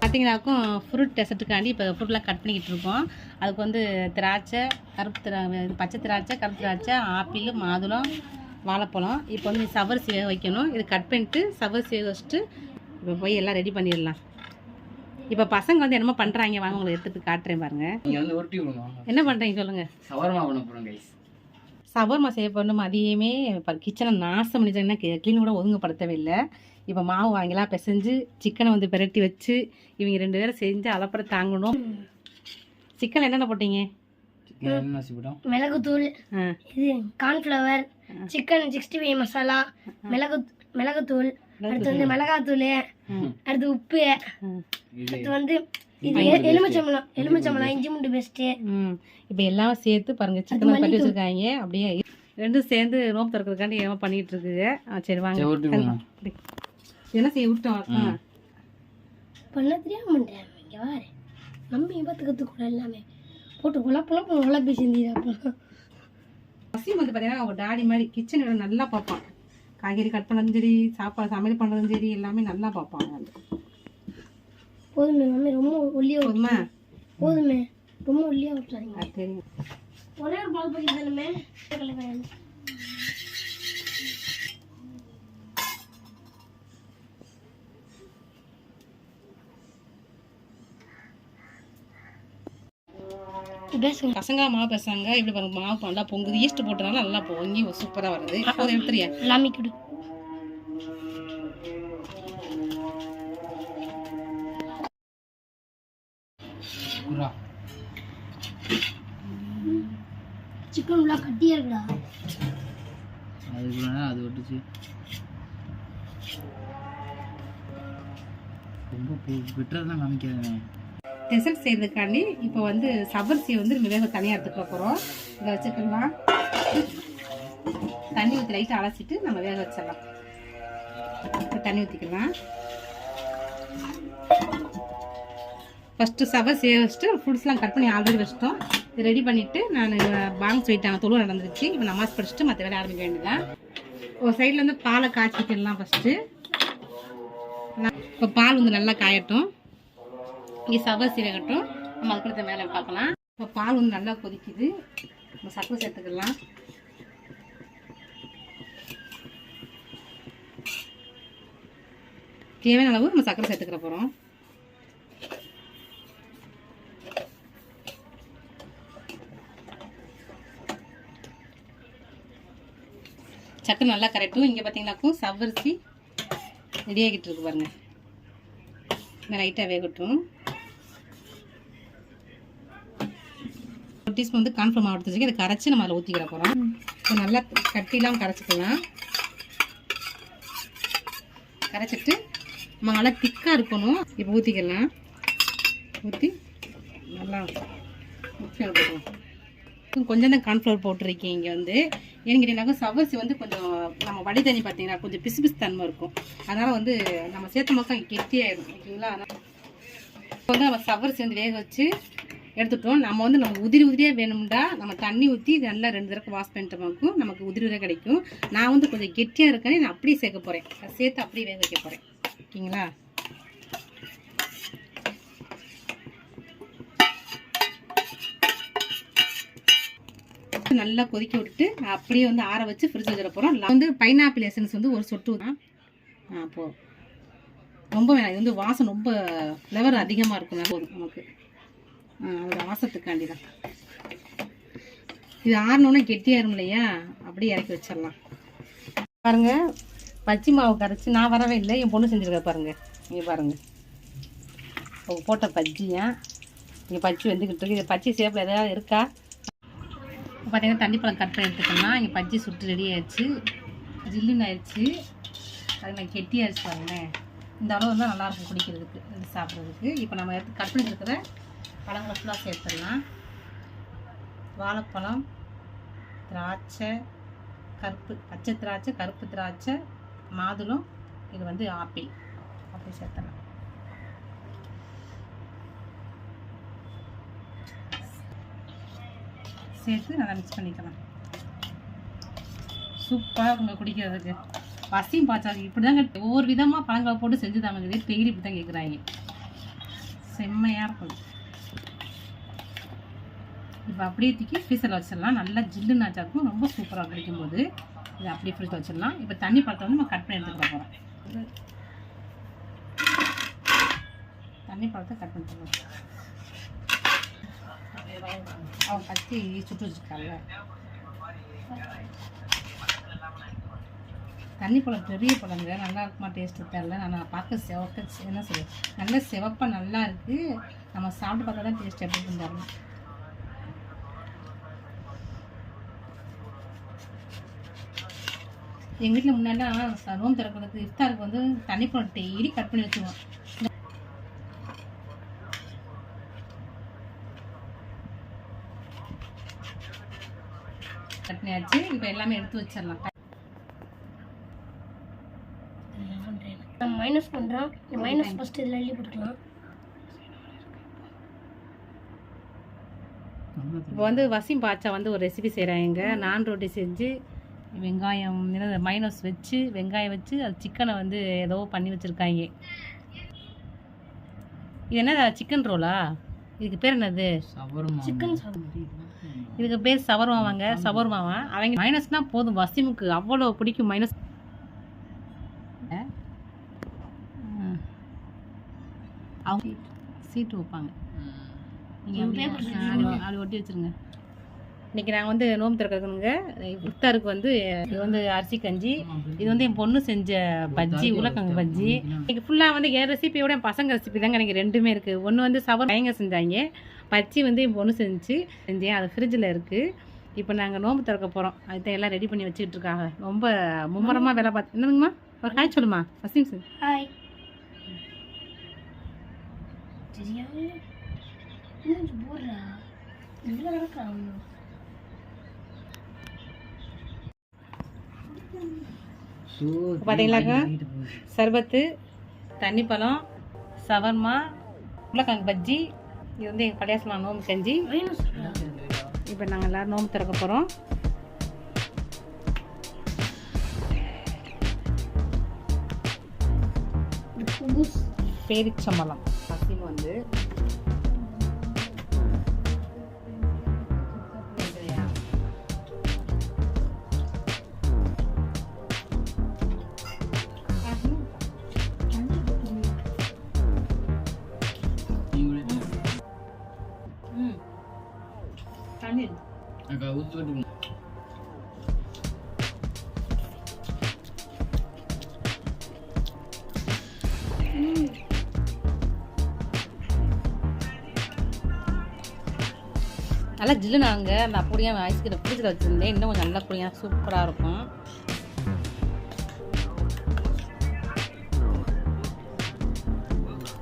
பார்த்தீங்கன்னாக்கும் fruit டெசர்ட்டுக்காண்டி இப்போ ஃப்ரூட்லாம் cut பண்ணிக்கிட்டு இருக்கோம். அதுக்கு வந்து திராட்சை, பச்சை திராட்சை, கருப்பு திராட்சை, ஆப்பிள், மாதுளம், வாழைப்பழம். இப்போ வந்து சவரிசி வேக வைக்கணும். இது கட் பண்ணிட்டு சவரிசி வேக வச்சுட்டு இப்போ போய் எல்லாம் ரெடி பண்ணிடலாம். இப்போ பசங்க வந்து என்னமோ பண்ணுறாங்க, வாங்க உங்களை எடுத்துகிட்டு காட்டுறேன் பாருங்க. என்ன பண்ணுறீங்க சொல்லுங்கள். சவர்மா பண்ண போகிறோம் கைஸ். சவர்மா செய்ய போகணும். அதையுமே இப்போ கிச்சனை நாசம் பண்ணிட்டாங்கன்னா க்ளீன் கூட ஒழுங்குபடுத்தவே இல்லை. இப்போ மாவு வாங்கிலாம் பிசைஞ்சு சிக்கனை வந்து பிரட்டி வச்சு இவங்க 2 பேரும் செஞ்சு அளப்பற தாங்கணும். சிக்கன் என்னென்ன போட்டீங்க? மிளகுத்தூள், இது கார்ன்ஃப்ளவர், சிக்கன் 65 மசாலா, மிளகுத்தூள், அடுத்து வந்து மிளகாத்தூள், அடுத்து உப்பு, அடுத்து வந்து எலுமிச்சம்பழம், இஞ்சி பூண்டு பேஸ்ட். இப்போ எல்லாம் சேர்த்து பாருங்க சிக்கன் கட்டி வச்சிருக்காங்க. அப்படியே 2 சேர்ந்து நோம்பு திறக்கிறதுக்காண்டி ஏமா பண்ணிட்டு இருக்குங்க. சரி வாங்க என்ன செய்ய விட்டோம் பண்ண தெரியாம பண்றேன். இங்க வாரு நம்ம பார்த்துக்கிறது கூட எல்லாமே போட்டு குழப்பி செஞ்சிடா. வசியம் வந்து பார்த்தீங்கன்னா அவங்க டாடி மாதிரி கிச்சனில் நல்லா பார்ப்பான். காய்கறி கட் பண்ணதும் சரி, சாப்பாடு சமையல் பண்ணுறதும் சரி, எல்லாமே நல்லா பார்ப்பாங்க. போதுமே மம்மி, ரொம்ப ஒல்லியா போதுமா? போதுமே, ரொம்ப ஒல்லியா விட்டுறாங்க. தெரியும். ஒரே ஒரு பால் பாக்கெட் தானே. பசங்க மாவு பேசாங்க. இப்படி பாருங்க, மாவு நல்லா பொங்குது. ஈஸ்ட் போட்டனால நல்லா பொங்கி சூப்பராக வருது. அதை எடுத்துறியா எல்லாமே கொடு. சிக்கன் உள்ள கட்டியா இருக்குடா. அது விட்டுச்சு. ரொம்ப பெட்டராக காமிக்கிறேன். டெசர்ட் செய்யறதுக்காண்டி இப்போ வந்து சவரிசியை வந்து வேக தனியாக எடுத்துக்க போகிறோம். இதை வச்சுக்கலாம். தண்ணி ஊற்றி லைட்டாக அலசிட்டு நம்ம வேக வச்சிடலாம். தண்ணி ஊற்றிக்கலாம். ஃபஸ்ட்டு சவரிசி வேக வச்சுட்டு ஃப்ரூட்ஸ்லாம் கட் பண்ணி ஆல்ரெடி வச்சிட்டோம். இது ரெடி பண்ணிவிட்டு நான் பாங் போயிட்டாங்க. தொழுவ நடந்துருச்சு. இப்போ நமாஸ் படிச்சுட்டு மற்ற வேலை ஆரம்பிக்க வேண்டியதான். ஒரு சைடில் வந்து பாலை காய்ச்சிக்கலாம் ஃபஸ்ட்டு. இப்போ பால் வந்து நல்லா காயட்டும். இங்கே சவரிசி வேகட்டும். நம்ம அதுக்குள்ள மேலே பார்க்கலாம். இப்போ பால் வந்து நல்லா கொதிக்குது. நம்ம சர்க்கரை சேர்த்துக்கலாம். தேவையான அளவு நம்ம சர்க்கரை சேர்த்துக்கிற போகிறோம். சக்கரை நல்லா கரெக்டும். இங்கே பார்த்தீங்கன்னாக்கும் சவரிசி ரெடி ஆகிட்டு இருக்கு பாருங்க. லைட்டாக வேகட்டும். 1 டீஸ்பூன் வந்து கார்ன்ஃப்ளவர் மாவு எடுத்து வச்சுக்கி அதை கரைச்சி நம்ம அதில் ஊற்றிக்கிற போகிறோம். இப்போ நல்லா கட்டிலாம் கரைச்சிக்கலாம். கரைச்சிட்டு நம்ம நல்லா திக்காக இருக்கணும். இப்போ ஊற்றிக்கலாம். ஊற்றி நல்லா போட்டுக்கலாம். கொஞ்சம் தான் கார்ன்ஃப்ளவர் போட்டிருக்கேன். இங்கே வந்து ஏன்னு கேட்டீங்கன்னாக்கா சவரிசி வந்து கொஞ்சம் நம்ம வடி தண்ணி பார்த்தீங்கன்னா கொஞ்சம் பிசு பிசு தன்மை இருக்கும். அதனால் வந்து நம்ம சேர்த்த மக்கள் கெட்டியாயிடும். ஓகேங்களா? இப்போ வந்து நம்ம சவரிசி வந்து வேக வச்சு எடுத்துட்டோம். நம்ம வந்து நம்ம உதிரியாக வேணும்டா நம்ம தண்ணி ஊற்றி நல்லா 2 தடவை வாஷ் பண்ணிட்டோமாக்கும் நமக்கு உதிரியாக கிடைக்கும். நான் வந்து கொஞ்சம் கெட்டியாக இருக்கேன்னு நான் அப்படியே சேர்க்க போகிறேன். அதை சேர்த்து அப்படியே வேக வைக்க போகிறேன். ஓகேங்களா? நல்லா கொதிக்க விட்டுட்டு அப்படியே வந்து ஆற வச்சு ஃப்ரிட்ஜ் வச்சிட போகிறோம். வந்து பைனாப்பிள் எசன்ஸ் வந்து ஒரு சொட்டு தான் போதும். ரொம்ப வேணாம். இது வந்து வாசம் ரொம்ப ஃப்ளவர் அதிகமாக இருக்கும். போதும் நமக்கு. அதோட வாசத்துக்காண்டி தான். இது ஆறினோன்னே கெட்டியாயிரும் இல்லையா? அப்படியே இறக்கி வச்சிடலாம். பாருங்க, பச்சி மாவு கரைச்சி நான் வரவே இல்லை. என் பொண்ணு செஞ்சுருக்க பாருங்க. இங்கே பாருங்க, போட்ட பஜ்ஜியா. இங்கே பச்சி வெந்துக்கிட்டு இருக்கு. இது பச்சி சேப்பில் எதாவது இருக்கா? பார்த்தீங்கன்னா தண்ணி பழம் கட் பண்ணி எடுத்துக்கலாம். இங்கே பஜ்ஜி சுட்டு ரெடி ஆயிடுச்சு. ஜில்லுன்னு ஆயிடுச்சு. அது நான் கெட்டி ஆயிடுச்சு பாருங்களேன். இந்த அளவு தான் நல்லாயிருக்கும் குடிக்கிறதுக்கு, இது சாப்பிட்றதுக்கு. இப்போ நம்ம எடுத்து கட் பண்ணி இருக்கிற பழங்களை ஃபுல்லாக சேர்த்துடலாம். வாழைப்பழம், திராட்சை, பச்சை திராட்சை, கருப்பு திராட்சை, மாதுளம், இது வந்து ஆப்பிள். அப்படி சேர்த்துடலாம். சேர்த்து நல்லா மிக்ஸ் பண்ணிக்கலாம். சூப்பராக உங்களுக்கு குடிக்கிறதுக்கு. வசியம் பாய்ச்சாது இப்படி தாங்க ஒவ்வொரு விதமாக பழங்களை போட்டு செஞ்சு தாங்க. டெய்லி இப்படி தான் கேட்குறாங்க. செம்மையாக இருக்கும். இப்போ அப்படியே தூக்கி ஃப்ரீசரில் வச்சிடலாம். நல்லா ஜில்லுன்னு ஆச்சா இருக்கும். ரொம்ப சூப்பராக கிடைக்கும் போது இதை அப்படியே ஃப்ரிட்ஜில் வச்சிடலாம். இப்போ தண்ணி பழத்தை வந்து நம்ம கட் பண்ணி எடுத்துக்க போகிறோம். தண்ணி பழத்தை கட் பண்ணிட்டு அவன் பற்றி சுட்டு வச்சுருக்கால. தண்ணி பழம் பெரிய பழங்க, நல்லா இருக்குமா டேஸ்ட்டு தெரில. நான் பார்க்க செவக்க என்ன சொல்லுவேன், நல்ல செவப்பாக நல்லா இருக்குது. நம்ம சாப்பிட்டு பார்த்தா தான் டேஸ்ட் எப்படி இருந்தாலும். எங்கள் வீட்டில் முன்னாடிலாம் நோம்பு திறக்கிறதுக்கு இஃப்தாருக்கு வந்து தண்ணி பழம் டெய்லி கட் பண்ணி வச்சுருவோம். கட் பண்ணியாச்சு. இப்போ எல்லாமே எடுத்து வச்சிடலாம். நான் மைனஸ் பண்ணுறோம். மைனஸ் ஃபஸ்ட்டு இதில் அள்ளி போட்டுக்கலாம். இப்போ வந்து வசீம் பாச்சா வந்து ஒரு ரெசிபி செய்கிறாங்க. நான் ரொட்டி செஞ்சு வெங்காயம் மைனஸ் வச்சு வெங்காயம் வச்சு அது சிக்கனை வந்து ஏதோ பண்ணி வச்சுருக்காங்க. இது என்ன சிக்கன் ரோலா? இதுக்கு பேர் என்னது? சிக்கன் இதுக்கு பேர் சவர்மாவாங்க. சவர்மாவா அவங்க மைனஸ்னால் போதும். வசீமுக்கு அவ்வளோ பிடிக்கும் மைனஸ். அவங்க சீட்டு வைப்பாங்க. நீங்கள் அப்படி ஒட்டி வச்சுருங்க. இன்றைக்கி நாங்கள் வந்து நோம்பு திறக்கிறதுங்க. இஃப்தாருக்கு வந்து இது வந்து அரிசி கஞ்சி. இது வந்து என் பொண்ணு செஞ்ச பஜ்ஜி, உருளைக்கிழங்கு பஜ்ஜி. இன்றைக்கி ஃபுல்லாக வந்து என் ரெசிபியோட என் பசங்க ரெசிபி தாங்க எனக்கு ரெண்டுமே இருக்குது. ஒன்று வந்து பையங்க செஞ்சாங்க, பஜ்ஜி வந்து என் பொண்ணு செஞ்சேன். அது ஃப்ரிட்ஜில் இருக்குது. இப்போ நாங்கள் நோம்பு திறக்க போகிறோம். அதுதான் எல்லாம் ரெடி பண்ணி வச்சுக்கிட்டு இருக்காங்க. ரொம்ப மும்முரமாக வேலை பார்த்து. என்னதுங்கம்மா ஒரு ஹாய் சொல்லுமா வசீம் சார்? ஹாய். சரியா போடுறா இவ்வளோ நடக்கலாம். பார்த்தீங்களாக்கா, சர்பத்து, தண்ணி பழம், சவர்மா, உருளைக்கிழங்கு பஜ்ஜி. இது வந்து எங்கள் பழையாசலாம் நோம்பு செஞ்சு. இப்போ நாங்கள் எல்லோரும் நோம்பு திறக்க போகிறோம். பேரிச்சம்பழம் பசிம் வந்து தண்ணி நல்லா ஜில்லுனாங்க. அந்த அப்படியே ஐஸ்கிரீம் ஃப்ரிட்ஜில் வச்சுருந்தேன். இன்னும் கொஞ்சம் நல்லா குடியாக சூப்பராக இருக்கும்.